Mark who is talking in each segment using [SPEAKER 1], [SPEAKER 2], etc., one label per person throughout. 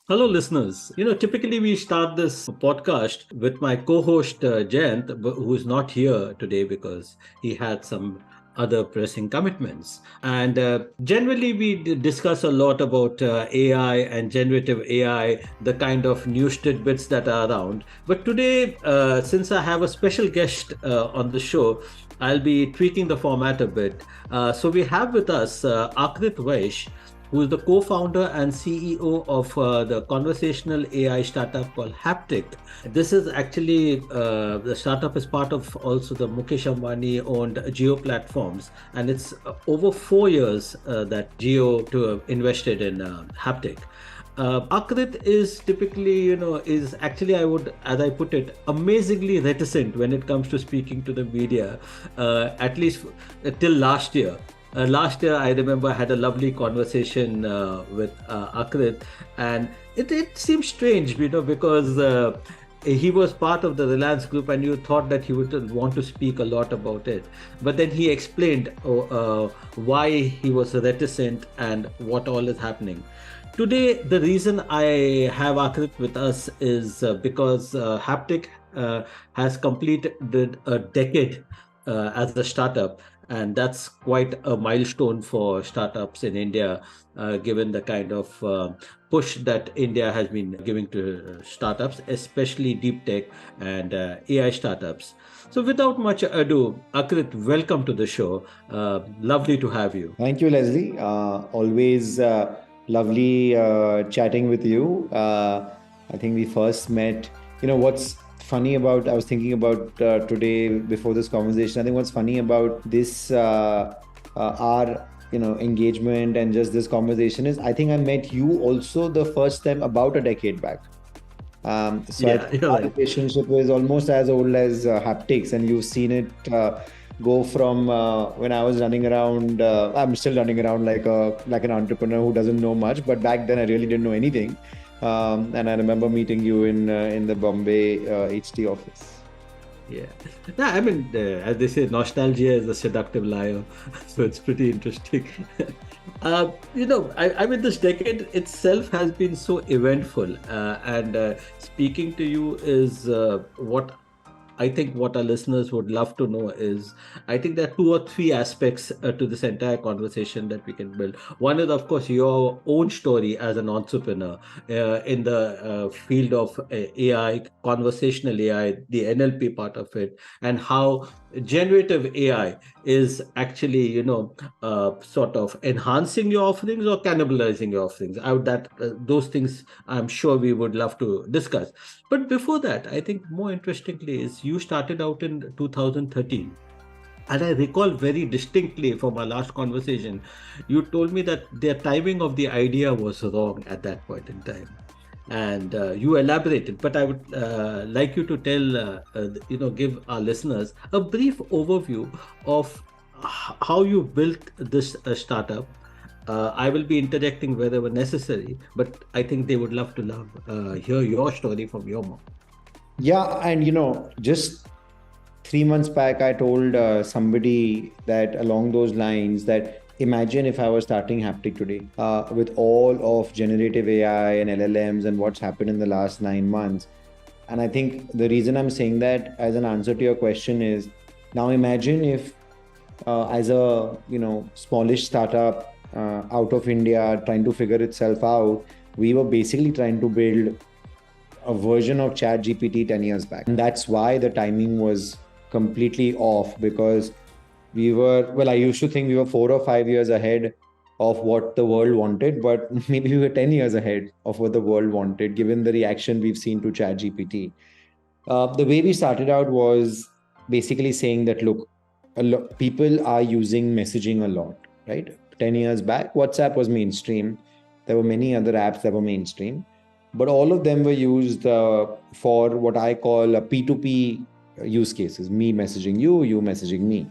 [SPEAKER 1] Hello, listeners. Typically we start this podcast with my co-host Jayant, who's not here today because he had some other pressing commitments. And generally, we discuss a lot about AI and generative AI, the kind of news tidbits that are around. But today, since I have a special guest on the show, I'll be tweaking the format a bit. So we have with us Aakrit Vaish, who is the co-founder and CEO of the conversational AI startup called Haptik. This is actually the startup is part of also the Mukesh Ambani owned Geo platforms, and it's over 4 years that Geo invested in Haptik. Akrit is typically, is actually, I would, as I put it, amazingly reticent when it comes to speaking to the media, at least till last year. Last year, I remember I had a lovely conversation with Akrit, and it seemed strange, because he was part of the Reliance group, and you thought that he would want to speak a lot about it. But then he explained why he was reticent and what all is happening. Today, the reason I have Aakrit with us is because Haptik has completed a decade as a startup, and that's quite a milestone for startups in India, given the kind of push that India has been giving to startups, especially deep tech and AI startups. So, without much ado, Aakrit, welcome to the show. Lovely to have you.
[SPEAKER 2] Thank you, Leslie. Always lovely chatting with you. I think we first met. What's funny about, I was thinking about today before this conversation. I think what's funny about this, our, engagement and just this conversation is I think I met you also the first time about a decade back. So I
[SPEAKER 1] Yeah,
[SPEAKER 2] think
[SPEAKER 1] you're
[SPEAKER 2] our
[SPEAKER 1] right.
[SPEAKER 2] relationship is almost as old as Haptics, and you've seen it go from when I was running around. I'm still running around like an entrepreneur who doesn't know much, but back then I really didn't know anything. And I remember meeting you in the Bombay HT office.
[SPEAKER 1] Yeah. No, I mean, as they say, nostalgia is a seductive liar. So it's pretty interesting. I mean, this decade itself has been so eventful. And speaking to you is what I think what our listeners would love to know is I think there are two or three aspects to this entire conversation that we can build. One is, of course, your own story as an entrepreneur in the field of AI, conversational AI, the NLP part of it, and how generative AI is actually, sort of enhancing your offerings or cannibalizing your offerings. I would that those things I'm sure we would love to discuss. But before that, I think more interestingly is you started out in 2013. And I recall very distinctly from our last conversation, you told me that the timing of the idea was wrong at that point in time. And you elaborated, but I would like you to tell, give our listeners a brief overview of how you built this startup. I will be interjecting wherever necessary, but I think they would love to hear your story from your mouth.
[SPEAKER 2] Yeah, and just 3 months back, I told somebody that along those lines that imagine if I was starting Haptic today with all of generative AI and LLMs and what's happened in the last 9 months. And I think the reason I'm saying that as an answer to your question is now imagine if as a smallish startup out of India trying to figure itself out, we were basically trying to build a version of chat gpt 10 years back, and that's why the timing was completely off, because we were, well, I used to think we were 4 or 5 years ahead of what the world wanted, but maybe we were 10 years ahead of what the world wanted given the reaction we've seen to chat gpt. The way we started out was basically saying that look, people are using messaging a lot, right? 10 years back WhatsApp was mainstream, there were many other apps that were mainstream, but all of them were used for what I call a P2P use cases, me messaging you, you messaging me.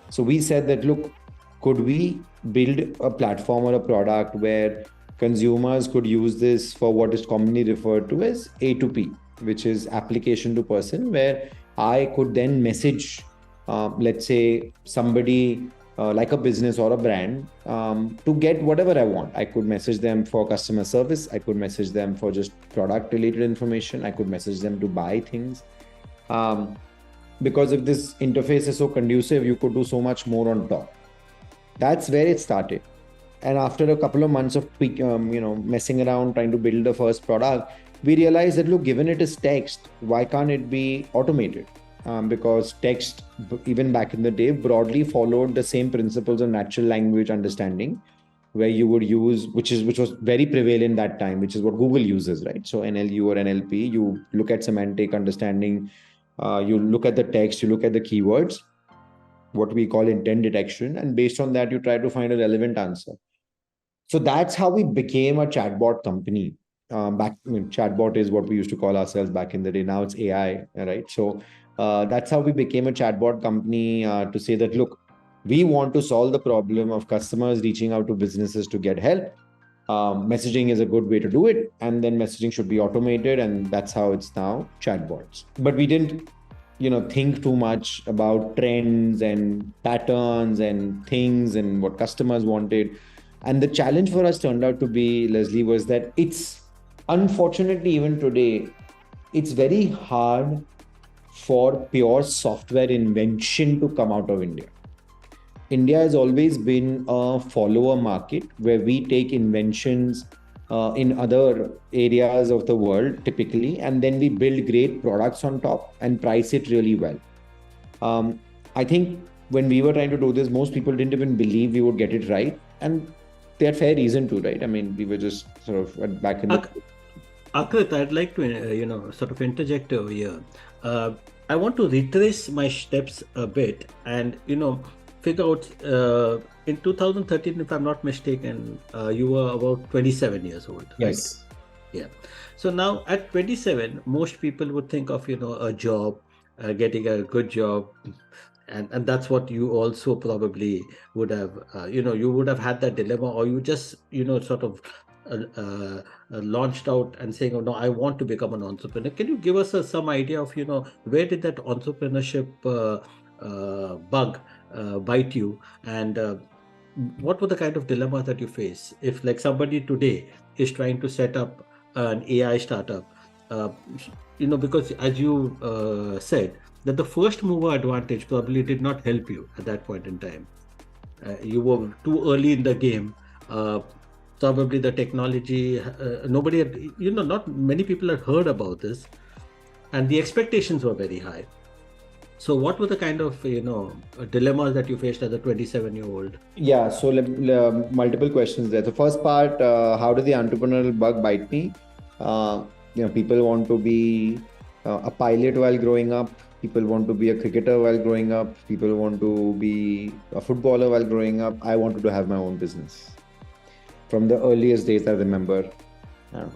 [SPEAKER 2] So we said that, look, could we build a platform or a product where consumers could use this for what is commonly referred to as A2P, which is application to person, where I could then message, let's say, somebody like a business or a brand, to get whatever I want. I could message them for customer service. I could message them for just product related information. I could message them to buy things. Um, because if this interface is so conducive, you could do so much more on top. That's where it started. And after a couple of months of messing around trying to build the first product, we realized that, look, given it is text, why can't it be automated? Because text, even back in the day, broadly followed the same principles of natural language understanding, where you would use, which was very prevalent that time, which is what Google uses, right? So NLU or NLP, you look at semantic understanding, you look at the text, you look at the keywords, what we call intent detection, and based on that, you try to find a relevant answer. So that's how we became a chatbot company. Chatbot is what we used to call ourselves back in the day. Now it's AI, right? So that's how we became a chatbot company, to say that, look, we want to solve the problem of customers reaching out to businesses to get help. Messaging is a good way to do it, and then messaging should be automated, and that's how it's now chatbots. But we didn't think too much about trends and patterns and things and what customers wanted. And the challenge for us turned out to be, Leslie, was that it's, unfortunately, even today, it's very hard for pure software invention to come out of India. India has always been a follower market where we take inventions in other areas of the world typically, and then we build great products on top and price it really well. I think when we were trying to do this, most people didn't even believe we would get it right, and they had fair reason to, right? I mean, we were just sort of back in the...
[SPEAKER 1] Aakrit, I'd like to sort of interject over here. I want to retrace my steps a bit and figure out, in 2013, if I'm not mistaken, you were about 27 years old.
[SPEAKER 2] Yes.
[SPEAKER 1] Right? Yeah. So now at 27, most people would think of, a job, getting a good job. And that's what you also probably would have, you would have had that dilemma, or you just, sort of launched out and saying, oh no, I want to become an entrepreneur. Can you give us some idea of, where did that entrepreneurship bug bite you, and what were the kind of dilemmas that you face if, like, somebody today is trying to set up an AI startup, because as you said, that the first mover advantage probably did not help you at that point in time. You were too early in the game. Probably the technology, nobody had, not many people had heard about this, and the expectations were very high. So what were the kind of, dilemmas that you faced as a 27-year-old?
[SPEAKER 2] Yeah, so multiple questions there. The first part, how did the entrepreneurial bug bite me? People want to be a pilot while growing up. People want to be a cricketer while growing up. People want to be a footballer while growing up. I wanted to have my own business. From the earliest days I remember,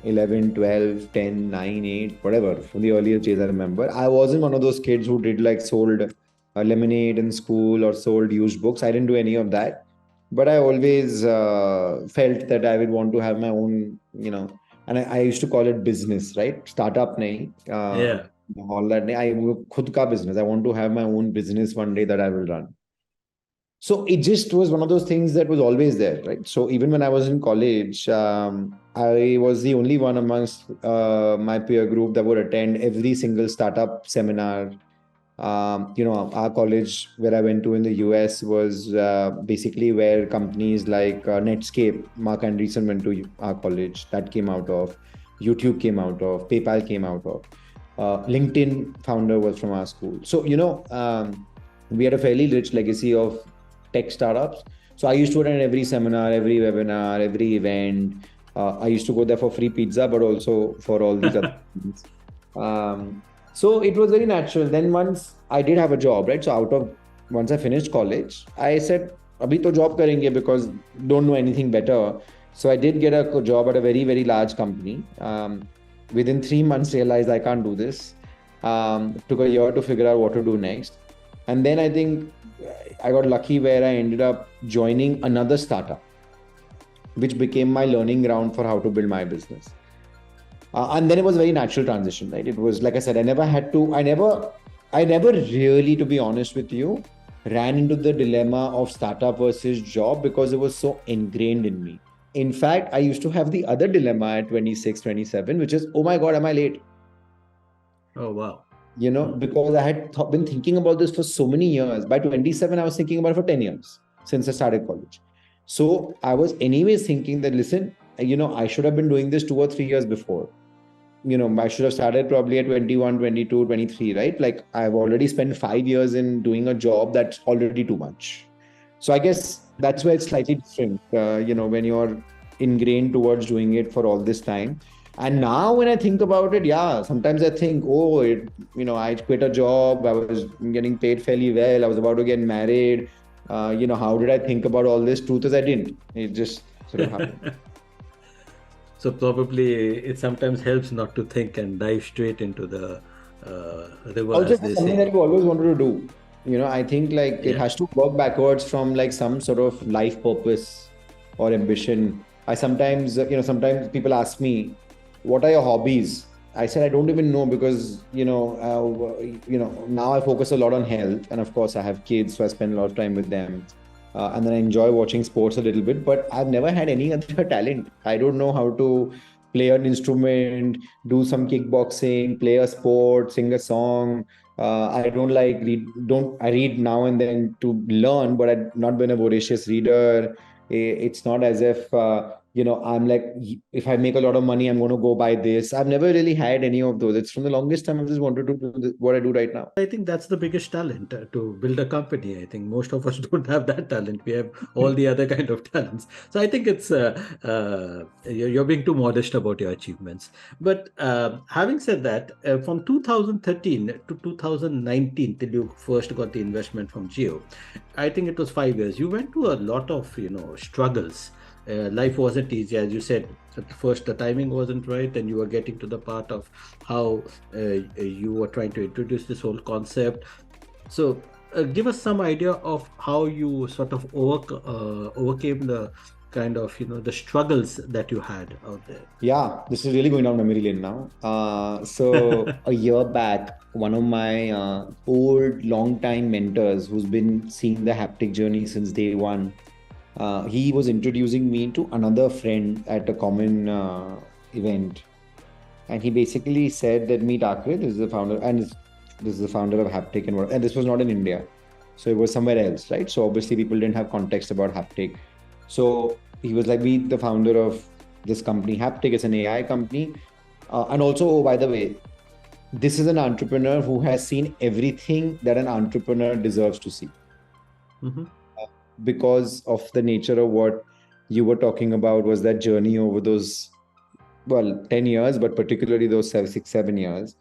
[SPEAKER 2] 11, 12, 10, 9, 8, whatever. From the earliest days I remember, I wasn't one of those kids who did sold lemonade in school or sold used books. I didn't do any of that. But I always felt that I would want to have my own, and I used to call it business, right? Startup nahi.
[SPEAKER 1] Yeah.
[SPEAKER 2] All that. I khud ka business. I want to have my own business one day that I will run. So it just was one of those things that was always there, right? So even when I was in college, I was the only one amongst my peer group that would attend every single startup seminar. Our college where I went to in the US was basically where companies like Netscape, Mark Andreessen went to our college. That came out of. YouTube came out of. PayPal came out of. LinkedIn founder was from our school. So, we had a fairly rich legacy of tech startups. So I used to attend every seminar, every webinar, every event. I used to go there for free pizza, but also for all these other things. So it was very natural. Then once I did have a job, right? So once I finished college, I said, abhi to job karenge because don't know anything better. So I did get a job at a very, very large company. Within 3 months, realized I can't do this. Took a year to figure out what to do next. And then I think I got lucky where I ended up joining another startup, which became my learning ground for how to build my business. And then it was a very natural transition, right? It was, like I said, I never really, to be honest with you, ran into the dilemma of startup versus job because it was so ingrained in me. In fact, I used to have the other dilemma at 26, 27, which is, oh my God, am I late?
[SPEAKER 1] Oh, wow.
[SPEAKER 2] Because I had been thinking about this for so many years. By 27, I was thinking about it for 10 years since I started college. So I was anyways thinking that, listen, I should have been doing this 2 or 3 years before. I should have started probably at 21, 22, 23, right? Like I've already spent 5 years in doing a job that's already too much. So I guess that's where it's slightly different, when you're ingrained towards doing it for all this time. And now when I think about it, yeah, sometimes I think, oh, I quit a job. I was getting paid fairly well. I was about to get married. How did I think about all this? Truth is, I didn't. It just sort of happened.
[SPEAKER 1] So probably it sometimes helps not to think and dive straight into the river,
[SPEAKER 2] Also,
[SPEAKER 1] as
[SPEAKER 2] it's
[SPEAKER 1] they
[SPEAKER 2] something that
[SPEAKER 1] say.
[SPEAKER 2] you always wanted to do. I think like it
[SPEAKER 1] Yeah.
[SPEAKER 2] has to work backwards from like some sort of life purpose or ambition. Sometimes people ask me, what are your hobbies? I said, I don't even know because, now I focus a lot on health. And of course, I have kids, so I spend a lot of time with them. And then I enjoy watching sports a little bit, but I've never had any other talent. I don't know how to play an instrument, do some kickboxing, play a sport, sing a song. I don't like read. Don't I read now and then to learn, but I've not been a voracious reader. It's not as if I'm like, if I make a lot of money, I'm going to go buy this. I've never really had any of those. It's from the longest time I've just wanted to do what I do right now.
[SPEAKER 1] I think that's the biggest talent to build a company. I think most of us don't have that talent. We have all the other kind of talents. So I think it's you're being too modest about your achievements. But having said that, from 2013 to 2019, till you first got the investment from Geo, I think it was 5 years. You went to a lot of struggles. Life wasn't easy, as you said. At first, the timing wasn't right, and you were getting to the part of how you were trying to introduce this whole concept. So, give us some idea of how you sort of overcame the kind of the struggles that you had out there.
[SPEAKER 2] Yeah, this is really going down memory lane now. So a year back, one of my old long-time mentors who's been seeing the haptic journey since day one, he was introducing me to another friend at a common event. And he basically said that meet Aakrit, this is the founder, and this is the founder of Haptik, and this was not in India. So it was somewhere else, right? So obviously people didn't have context about Haptik. So he was like, meet the founder of this company, Haptik. It's an AI company. And also, oh, by the way, this is an entrepreneur who has seen everything that an entrepreneur deserves to see
[SPEAKER 1] Mm-hmm.
[SPEAKER 2] because of the nature of what you were talking about was that journey over those, well, 10 years, but particularly those 7 years,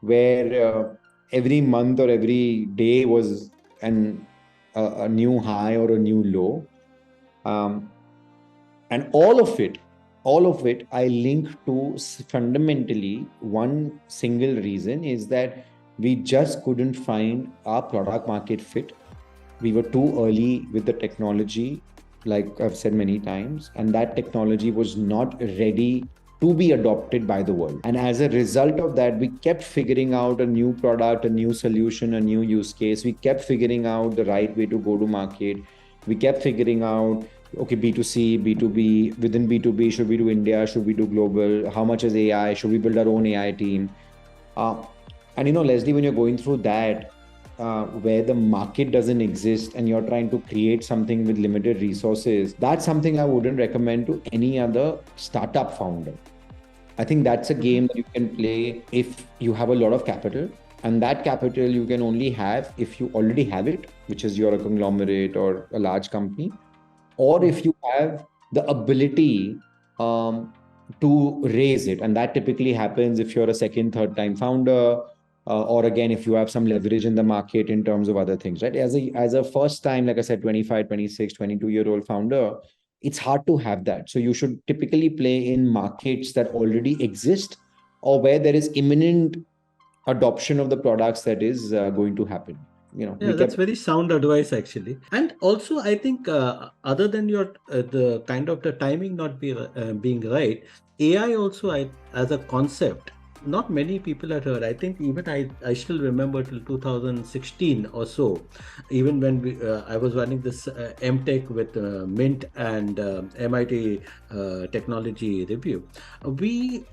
[SPEAKER 2] where every month or every day was a new high or a new low. Um, and all of it I link to fundamentally one single reason is that we just couldn't find our product market fit. We were too early with the technology, like I've said many times, and that technology was not ready to be adopted by the world. And as a result of that, we kept figuring out a new product, a new solution, a new use case. We kept figuring out the right way to go to market. We kept figuring out, okay, B2C, B2B, within B2B, should we do India? Should we do global? How much is AI? Should we build our own AI team? And Leslie, when you're going through that, where the market doesn't exist and you're trying to create something with limited resources, that's something I wouldn't recommend to any other startup founder. I think that's a game that you can play if you have a lot of capital. And that capital you can only have if you already have it, which is you're a conglomerate or a large company, or if you have the ability to raise it. And that typically happens if you're a second, third time founder, or again, if you have some leverage in the market in terms of other things, right? As a first time, like I said, 25, 26, 22-year-old founder, it's hard to have that. So you should typically play in markets that already exist or where there is imminent adoption of the products that is going to happen.
[SPEAKER 1] Yeah,
[SPEAKER 2] We
[SPEAKER 1] that's
[SPEAKER 2] kept
[SPEAKER 1] very sound advice actually. And also, I think other than your the kind of the timing not being right, AI also as a concept not many people had heard. I think even I still remember till 2016 or so, even when I was running this MTech with Mint and MIT Technology Review. We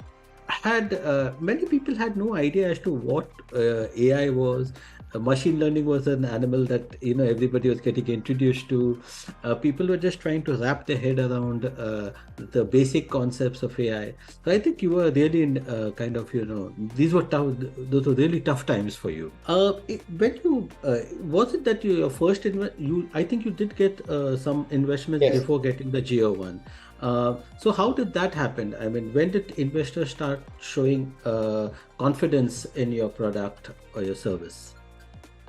[SPEAKER 1] had many people had no idea as to what AI was. Machine learning was an animal that everybody was getting introduced to. People were just trying to wrap their head around the basic concepts of AI. So I think you were really in kind of these were tough. Those were really tough times for you. When you was it that your first I think you did get some investments
[SPEAKER 2] Yes.
[SPEAKER 1] before getting the Geo one. So how did that happen? I mean, when did investors start showing confidence in your product or your service?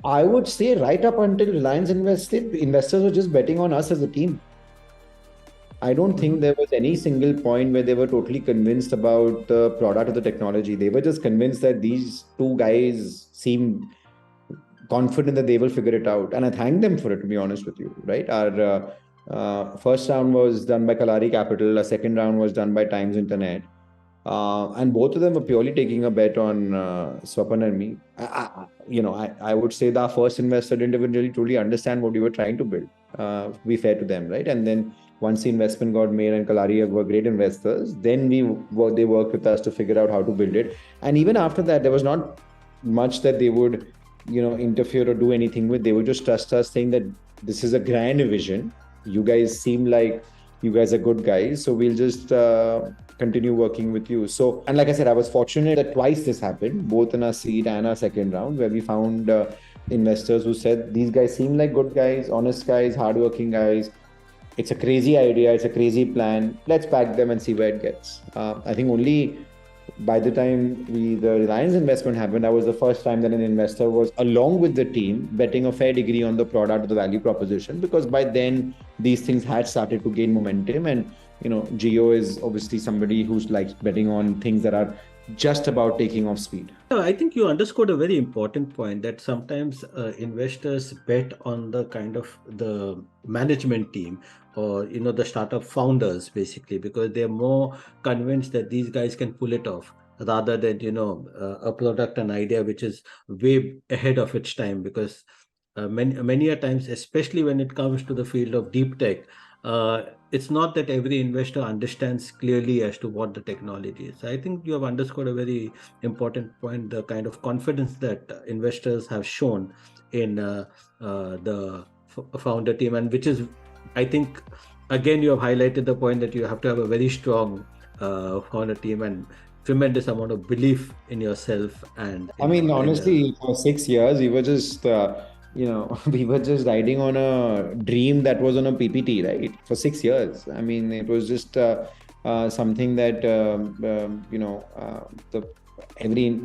[SPEAKER 2] I would say right up until Reliance invested, investors were just betting on us as a team. I don't think
[SPEAKER 1] Mhm.
[SPEAKER 2] there was any single point where they were totally convinced about the product or the technology. They were just convinced that these two guys seem confident that they will figure it out. And I thank them for it, to be honest with you, right? Our first round was done by Kalari Capital, a second round was done by Times Internet. And both of them were purely taking a bet on Swapan and me. I would say that our first investor didn't even really truly understand what we were trying to build. To be fair to them, right? And then once the investment got made and Kalari were great investors, then they worked with us to figure out how to build it. And even after that, there was not much that they would, interfere or do anything with. They would just trust us, saying that this is a grand vision. You guys seem like you guys are good guys, so we'll just continue working with you. So, and like I said, I was fortunate that twice this happened, both in our seed and our second round, where we found investors who said these guys seem like good guys, honest guys, hardworking guys. It's a crazy idea, it's a crazy plan. Let's back them and see where it gets. I think only by the time the Reliance investment happened, that was the first time that an investor was along with the team betting a fair degree on the product, the value proposition, because by then these things had started to gain momentum. And Geo is obviously somebody who's like betting on things that are just about taking off speed.
[SPEAKER 1] I think you underscored a very important point that sometimes investors bet on the kind of the management team or the startup founders basically because they're more convinced that these guys can pull it off rather than a product, an idea which is way ahead of its time because many a times, especially when it comes to the field of deep tech, it's not that every investor understands clearly as to what the technology is. I think you have underscored a very important point, the kind of confidence that investors have shown in the founder team, and which is, I think, again, you have highlighted the point that you have to have a very strong founder team and tremendous amount of belief in yourself and
[SPEAKER 2] I mean,
[SPEAKER 1] in
[SPEAKER 2] honestly, for 6 years, we were just, we were just riding on a dream that was on a PPT, right? For 6 years. I mean, it was just something that, the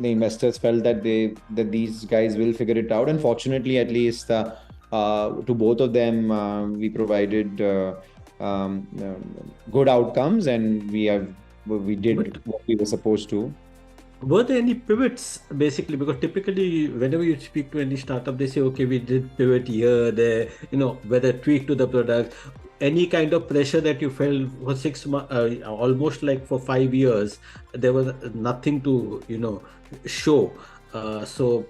[SPEAKER 2] investors felt that these guys will figure it out. And fortunately, at least to both of them, we provided good outcomes, and we
[SPEAKER 1] but
[SPEAKER 2] did what we were supposed to.
[SPEAKER 1] were there any pivots basically? Because typically, whenever you speak to any startup, they say, okay, we did pivot here, there, whether tweak to the product, any kind of pressure that you felt for 6 months, almost like for 5 years, there was nothing to, show. So,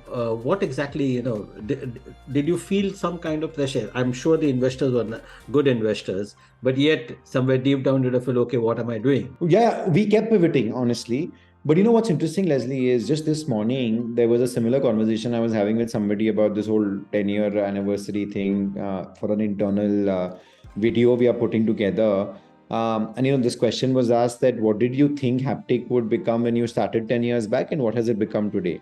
[SPEAKER 1] what exactly, did you feel some kind of pressure? I'm sure the investors were good investors, but yet somewhere deep down you'd have felt, okay, what am I doing?
[SPEAKER 2] Yeah, we kept pivoting, honestly. But what's interesting, Leslie, is just this morning, there was a similar conversation I was having with somebody about this whole 10-year anniversary thing for an internal video we are putting together. And this question was asked that what did you think Haptik would become when you started 10 years back, and what has it become today?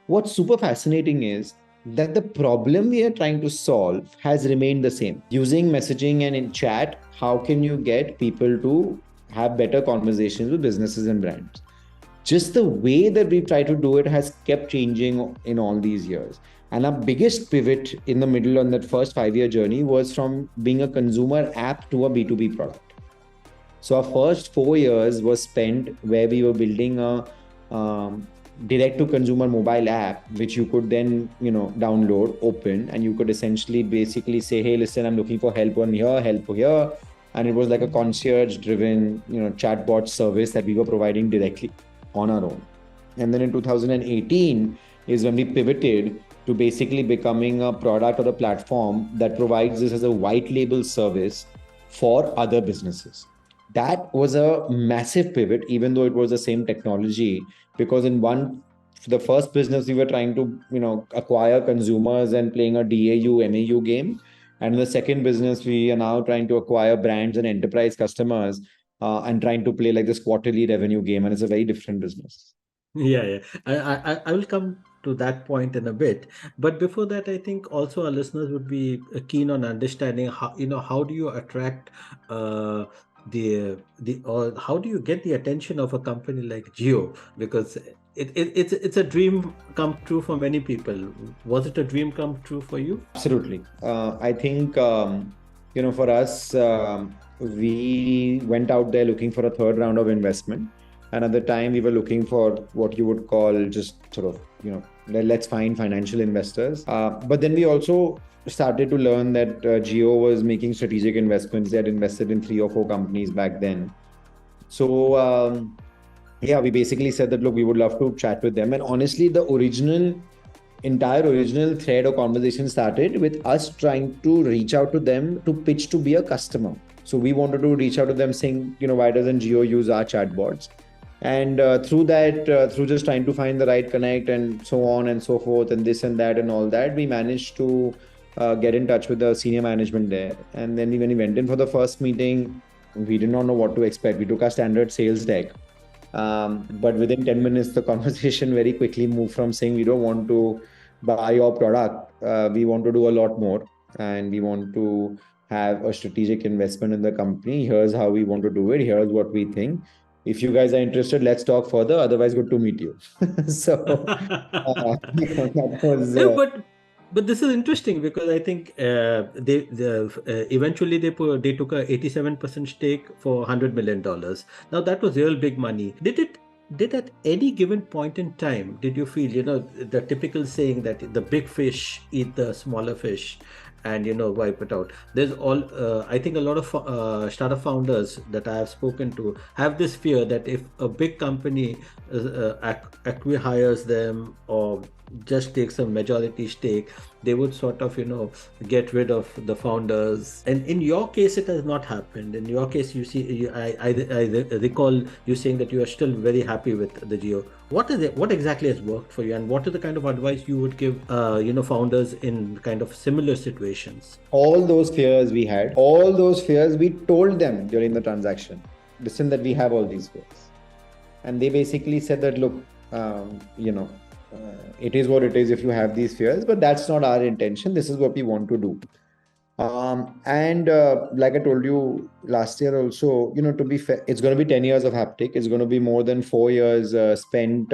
[SPEAKER 2] What's super fascinating is that the problem we are trying to solve has remained the same. Using messaging and in chat, how can you get people to have better conversations with businesses and brands? Just the way that we try to do it has kept changing in all these years. And our biggest pivot in the middle on that first 5-year journey was from being a consumer app to a B2B product. So our first 4 years was spent where we were building a direct to consumer mobile app, which you could then, download, open, and you could essentially basically say, hey, listen, I'm looking for help on here, help here. And it was like a concierge driven, chatbot service that we were providing directly on our own. And then in 2018 is when we pivoted to basically becoming a product or a platform that provides this as a white label service for other businesses. That was a massive pivot, even though it was the same technology, because in the first business we were trying to, acquire consumers and playing a DAU, MAU game. And in the second business, we are now trying to acquire brands and enterprise customers and trying to play like this quarterly revenue game. And it's a very different business.
[SPEAKER 1] Yeah, yeah. I will come to that point in a bit. But before that, I think also our listeners would be keen on understanding how, how do you attract or how do you get the attention of a company like Geo? Because it's a dream come true for many people. Was it a dream come true for you?
[SPEAKER 2] Absolutely. I think, for us, we went out there looking for a third round of investment. And at the time, we were looking for what you would call just sort of, let's find financial investors. But then we also started to learn that Geo was making strategic investments. They had invested in 3 or 4 companies back then. So, yeah, we basically said that, look, we would love to chat with them. And honestly, the entire original thread of conversation started with us trying to reach out to them to pitch to be a customer. So we wanted to reach out to them saying, why doesn't Geo use our chatbots? And through that, through just trying to find the right connect and so on and so forth and this and that and all that, we managed to get in touch with the senior management there. And then when we went in for the first meeting, we did not know what to expect. We took our standard sales deck. But within 10 minutes, the conversation very quickly moved from saying we don't want to buy your product. We want to do a lot more, and we want to have a strategic investment in the company. Here's how we want to do it. Here's what we think. If you guys are interested, let's talk further. Otherwise, good to meet you. So that was.
[SPEAKER 1] Yeah, but this is interesting because I think eventually they took a 87% stake for $100 million. Now that was real big money. Did at any given point in time did you feel, the typical saying that the big fish eat the smaller fish and wipe it out? There's I think a lot of startup founders that I have spoken to have this fear that if a big company acquires them or just takes a majority stake, they would sort of get rid of the founders. And in your case it has not happened. In your case, I recall you saying that you are still very happy with the Geo. What exactly has worked for you, and what is the kind of advice you would give founders in kind of similar situations?
[SPEAKER 2] All those fears we had, all those fears we told them during the transaction. Listen, that we have all these fears, and they basically said that, look, it is what it is if you have these fears, but that's not our intention. This is what we want to do. And like I told you last year also, to be fair, it's going to be 10 years of Haptik. It's going to be more than 4 years spent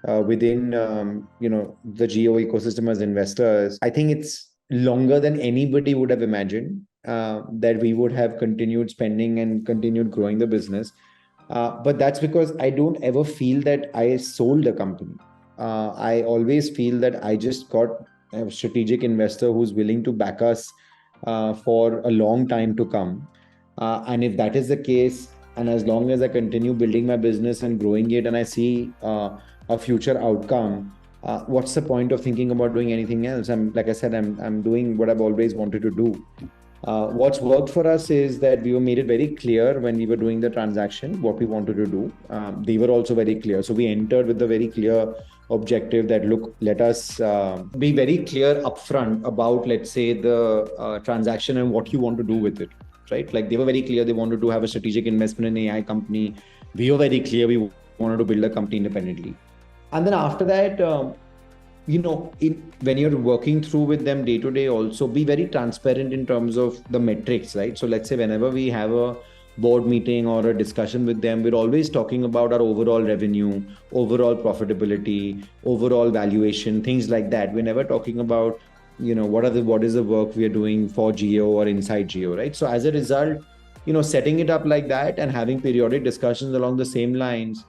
[SPEAKER 2] within, the Geo ecosystem as investors. I think it's longer than anybody would have imagined that we would have continued spending and continued growing the business. But that's because I don't ever feel that I sold a company. I always feel that I just got a strategic investor who's willing to back us for a long time to come. And if that is the case, and as long as I continue building my business and growing it, and I see a future outcome, what's the point of thinking about doing anything else? Like I said, I'm doing what I've always wanted to do. What's worked for us is that we made it very clear when we were doing the transaction what we wanted to do. They were also very clear. So we entered with a very clear objective that, look, let us be very clear upfront about, let's say, the transaction and what you want to do with it, right? Like they were very clear they wanted to have a strategic investment in an AI company. We were very clear we wanted to build a company independently. And then after that, when you're working through with them day to day, also be very transparent in terms of the metrics, right? So let's say whenever we have a board meeting or a discussion with them, we're always talking about our overall revenue, overall profitability, overall valuation, things like that. We're never talking about, what is the work we are doing for Geo or inside Geo, right? So as a result, setting it up like that and having periodic discussions along the same lines,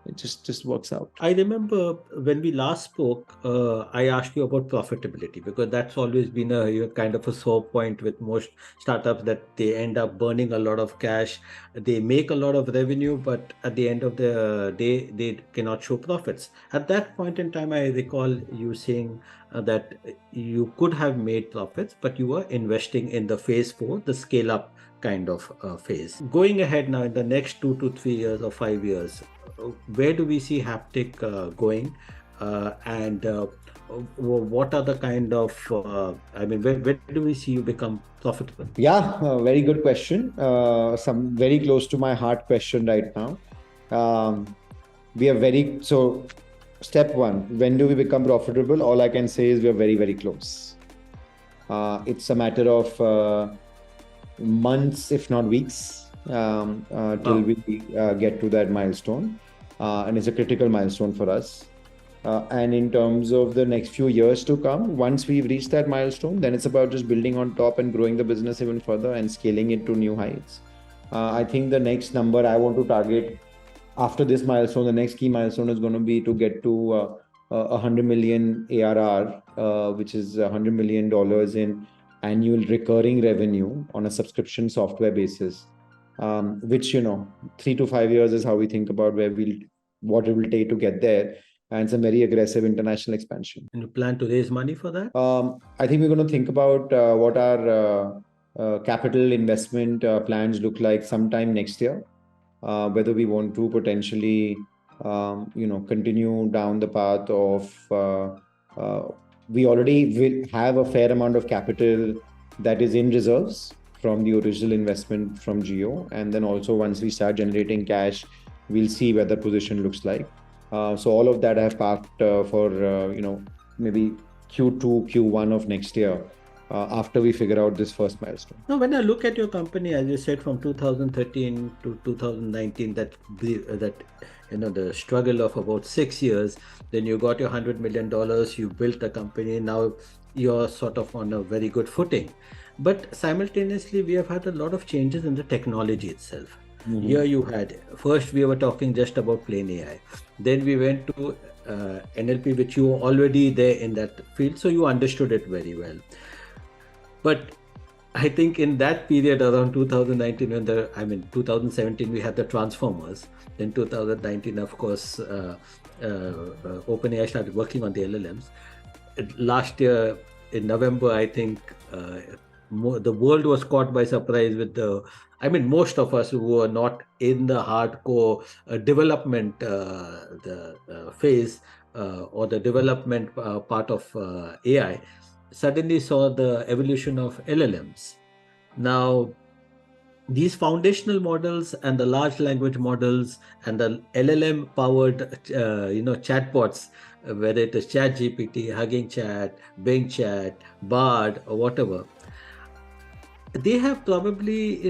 [SPEAKER 2] it just works out.
[SPEAKER 1] I remember when we last spoke, I asked you about profitability, because that's always been a kind of a sore point with most startups, that they end up burning a lot of cash. They make a lot of revenue, but at the end of the day, they cannot show profits. At that point in time, I recall you saying that you could have made profits, but you were investing in the phase 4, the scale up kind of phase. Going ahead now in the next 2 to 3 years or 5 years, where do we see Haptik going? And what are the kind of, where do we see you become profitable?
[SPEAKER 2] Yeah, very good question. Some very close to my heart question right now. We are so step one, when do we become profitable? All I can say is we are very, very close. It's a matter of months, if not weeks, till we get to that milestone. And it's a critical milestone for us. And in terms of the next few years to come, once we've reached that milestone, then it's about just building on top and growing the business even further and scaling it to new heights. I think the next number I want to target after this milestone, the next key milestone is going to be to get to 100 million ARR, which is $100 million in annual recurring revenue on a subscription software basis, which 3 to 5 years is how we think about what it will take to get there, and some very aggressive international expansion.
[SPEAKER 1] And you plan to raise money for that?
[SPEAKER 2] I think we're going to think about what our capital investment plans look like sometime next year, whether we want to potentially continue down the path of we already will have a fair amount of capital that is in reserves from the original investment from Geo. And then also once we start generating cash, we'll see what the position looks like. So all of that I have parked for, maybe Q2, Q1 of next year, after we figure out this first milestone.
[SPEAKER 1] Now, when I look at your company, as you said, from 2013 to 2019, that the struggle of about 6 years, then you got your $100 million, you built a company, now you're sort of on a very good footing. But simultaneously, we have had a lot of changes in the technology itself. Mm-hmm. Here you had, first we were talking just about plain AI. Then we went to NLP, which you were already there in that field, so you understood it very well. But I think in that period around 2019, 2017, we had the transformers. Then 2019, of course, OpenAI started working on the LLMs. Last year in November, I think the world was caught by surprise with most of us who were not in the hardcore development phase or the development part of AI, suddenly saw the evolution of LLMs. Now, these foundational models and the large language models and the LLM powered chatbots, whether it is ChatGPT, Hugging Chat, Bing Chat, Bard, or whatever, they have probably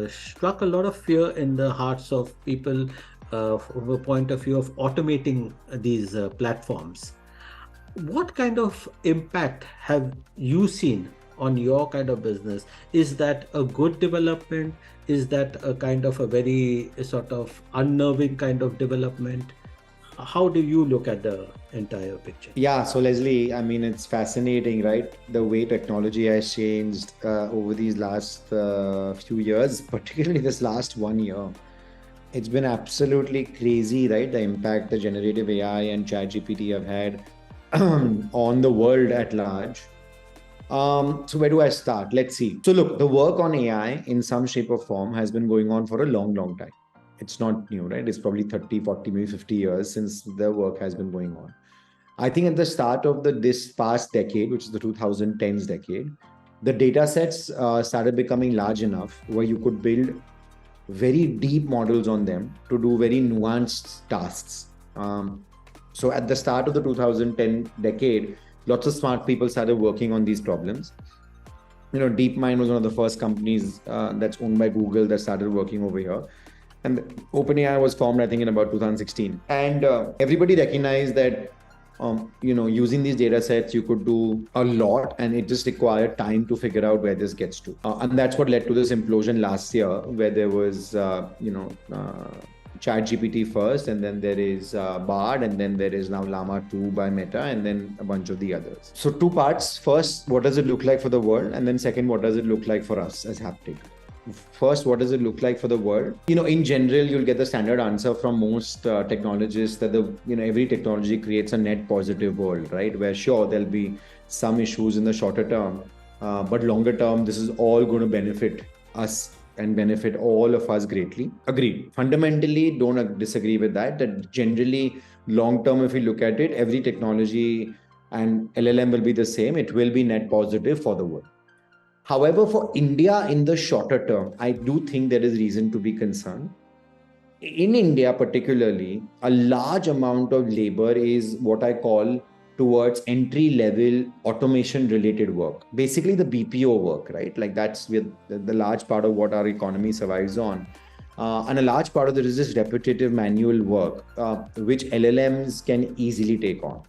[SPEAKER 1] struck a lot of fear in the hearts of people from a point of view of automating these platforms. What kind of impact have you seen on your kind of business? Is that a good development? Is that a kind of a very sort of unnerving kind of development? How do you look at the entire picture?
[SPEAKER 2] Yeah, so Leslie, it's fascinating, right? The way technology has changed over these last few years, particularly this last 1 year. It's been absolutely crazy, right? The impact the generative AI and ChatGPT have had on the world at large. So where do I start? Let's see. So look, the work on AI in some shape or form has been going on for a long, long time. It's not new, right? It's probably 30, 40, maybe 50 years since the work has been going on. I think at the start of this past decade, which is the 2010s decade, the data sets started becoming large enough where you could build very deep models on them to do very nuanced tasks. So at the start of the 2010 decade, lots of smart people started working on these problems. DeepMind was one of the first companies that's owned by Google that started working over here. And OpenAI was formed, I think, in about 2016. And everybody recognized that, using these data sets, you could do a lot, and it just required time to figure out where this gets to. And that's what led to this implosion last year, where there was, ChatGPT first, and then there is Bard, and then there is now Llama 2 by Meta, and then a bunch of the others. So two parts. First, what does it look like for the world? And then second, what does it look like for us as Haptik? First, what does it look like for the world? In general, you'll get the standard answer from most technologists that every technology creates a net positive world, right? Where sure, there'll be some issues in the shorter term, but longer term, this is all going to benefit us and benefit all of us greatly. Agreed. Fundamentally, don't disagree with that. That generally, long term, if we look at it, every technology and LLM will be the same. It will be net positive for the world. However, for India in the shorter term, I do think there is reason to be concerned. In India, particularly, a large amount of labor is what I call towards entry level automation related work. Basically, the BPO work, right? Like that's with the large part of what our economy survives on. And a large part of it is this repetitive manual work, which LLMs can easily take on.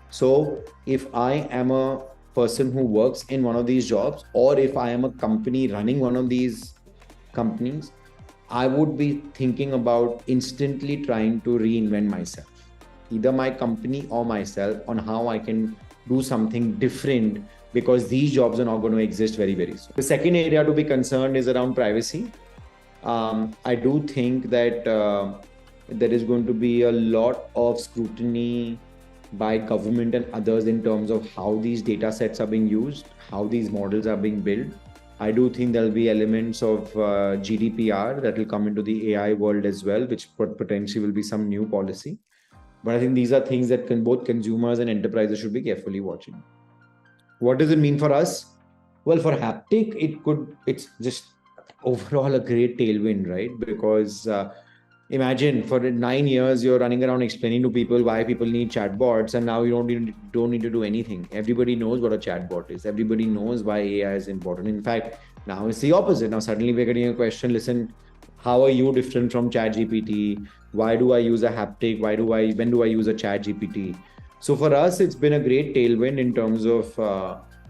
[SPEAKER 2] So if I am a person who works in one of these jobs, or if I am a company running one of these companies, I would be thinking about instantly trying to reinvent myself, either my company or myself, on how I can do something different, because these jobs are not going to exist very, very soon. The second area to be concerned is around privacy. I do think that there is going to be a lot of scrutiny by government and others in terms of how these data sets are being used, how these models are being built. I do think there'll be elements of GDPR that will come into the AI world as well, which potentially will be some new policy. But I think these are things that both consumers and enterprises should be carefully watching. What does it mean for us? Well, for Haptik, it's just overall a great tailwind, right? Because imagine for 9 years, you're running around explaining to people why people need chatbots, and now you don't need to do anything. Everybody knows what a chatbot is. Everybody knows why AI is important. In fact, now it's the opposite. Now suddenly we're getting a question, listen, how are you different from ChatGPT? Why do I use a Haptik? When do I use a ChatGPT? So for us, it's been a great tailwind in terms of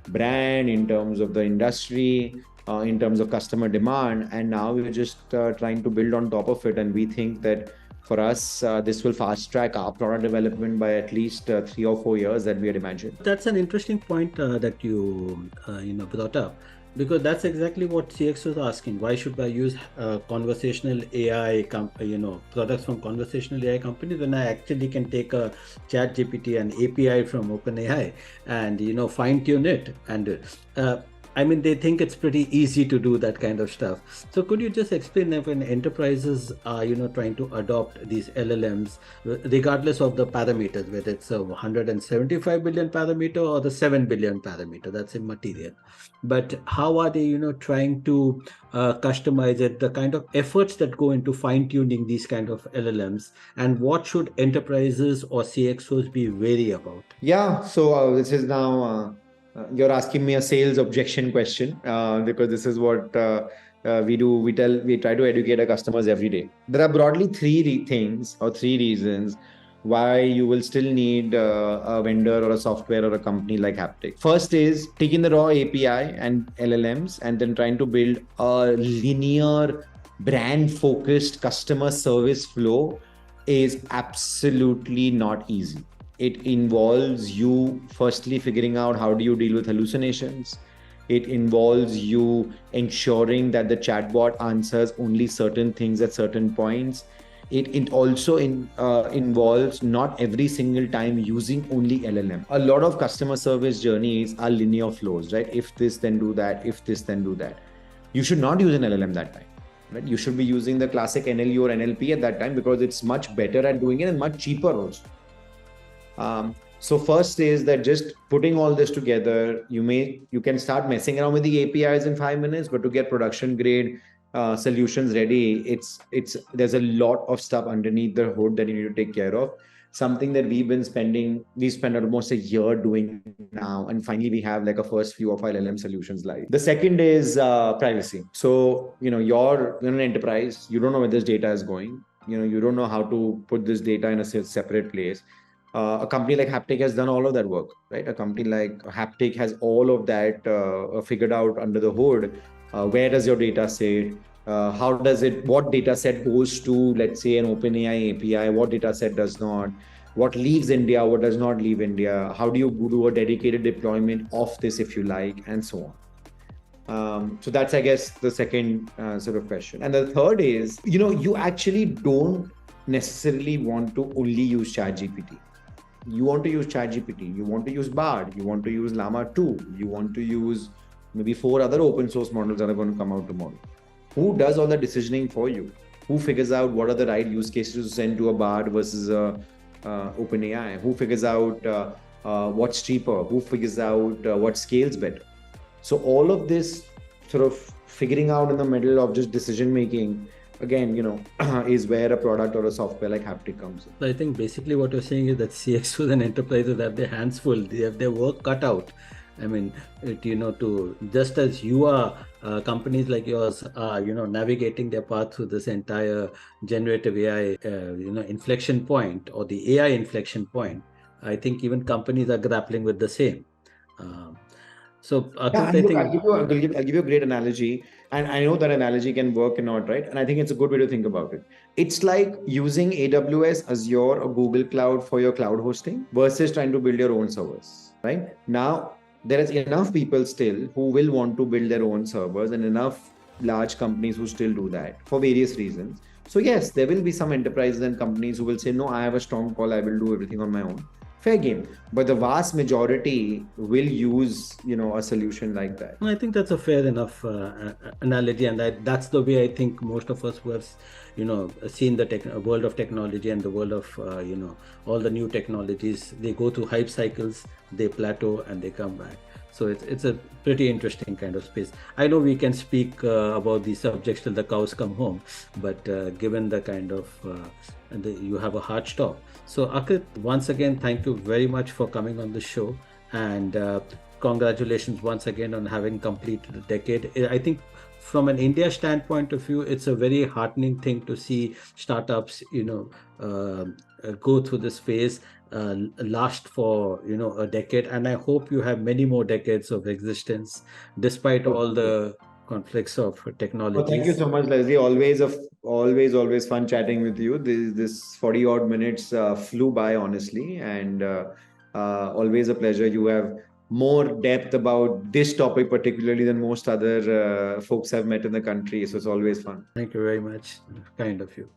[SPEAKER 2] brand, in terms of the industry, in terms of customer demand. And now we're just trying to build on top of it. And we think that for us, this will fast track our product development by at least 3 or 4 years that we had imagined.
[SPEAKER 1] That's an interesting point that you brought up, because that's exactly what CXOs are asking. Why should I use conversational AI, products from conversational AI companies when I actually can take a Chat GPT and API from OpenAI and fine tune it? And they think it's pretty easy to do that kind of stuff. So could you just explain if when enterprises are, trying to adopt these LLMs, regardless of the parameters, whether it's a 175 billion parameter or the 7 billion parameter, that's immaterial. But how are they, trying to customize it, the kind of efforts that go into fine tuning these kind of LLMs, and what should enterprises or CXOs be wary about?
[SPEAKER 2] Yeah, so this is now... you're asking me a sales objection question because this is what we do. We try to educate our customers every day. There are broadly three things or three reasons why you will still need a vendor or a software or a company like Haptik. First is taking the raw API and LLMs and then trying to build a linear, brand-focused customer service flow is absolutely not easy. It involves you firstly figuring out how do you deal with hallucinations. It involves you ensuring that the chatbot answers only certain things at certain points. It also involves not every single time using only LLM. A lot of customer service journeys are linear flows, right? If this, then do that. If this, then do that. You should not use an LLM that time, right? You should be using the classic NLU or NLP at that time because it's much better at doing it and much cheaper also. So first is that just putting all this together, you can start messing around with the APIs in 5 minutes, but to get production grade solutions ready, there's a lot of stuff underneath the hood that you need to take care of. Something that we spent almost a year doing now, and finally we have like a first few of our LLM solutions live. The second is privacy. So you're an enterprise, you don't know where this data is going. You don't know how to put this data in a separate place. A company like Haptik has done all of that work, right? A company like Haptik has all of that figured out under the hood. Where does your data sit? How does it, what data set goes to, let's say, an OpenAI API, what data set does not, what leaves India, what does not leave India, how do you do a dedicated deployment of this if you like, and so on. So that's, I guess, the second sort of question. And the third is, you actually don't necessarily want to only use ChatGPT. You want to use ChatGPT, you want to use Bard, you want to use Llama 2, you want to use maybe 4 other open source models that are going to come out tomorrow. Who does all the decisioning for you? Who figures out what are the right use cases to send to a Bard versus a OpenAI? Who figures out what's cheaper? Who figures out what scales better? So all of this sort of figuring out in the middle of just decision making, again, is where a product or a software like Haptik comes in.
[SPEAKER 1] I think basically what you're saying is that CXOs and enterprises have their hands full. They have their work cut out. I mean, to just as you are, companies like yours are, navigating their path through this entire generative AI, inflection point, or the AI inflection point. I think even companies are grappling with the same. So, Aakrit,
[SPEAKER 2] Yeah,
[SPEAKER 1] I
[SPEAKER 2] and look,
[SPEAKER 1] think
[SPEAKER 2] I'll give you a great analogy, and I know that analogy can work or not, right? And I think it's a good way to think about it. It's like using AWS, Azure, or Google Cloud for your cloud hosting versus trying to build your own servers, right? Now, there is enough people still who will want to build their own servers, and enough large companies who still do that for various reasons. So yes, there will be some enterprises and companies who will say, no, I have a strong call, I will do everything on my own. Fair game, but the vast majority will use a solution like that.
[SPEAKER 1] I think that's a fair enough analogy, and that's the way I think most of us who have seen the world of technology and the world of all the new technologies. They go through hype cycles, they plateau, and they come back. So it's a pretty interesting kind of space. I know we can speak about these subjects till the cows come home, but given the kind of you have a hard stop. So Aakrit, once again, thank you very much for coming on the show, and congratulations once again on having completed a decade. I think from an India standpoint of view, it's a very heartening thing to see startups, go through this phase, last for a decade, and I hope you have many more decades of existence, despite all the conflicts of technologies.
[SPEAKER 2] Thank you so much, Leslie. Always fun chatting with you. This 40 odd minutes flew by, honestly, and always a pleasure. You have more depth about this topic particularly than most other folks I've met in the country. So it's always fun.
[SPEAKER 1] Thank you very much. Kind of you.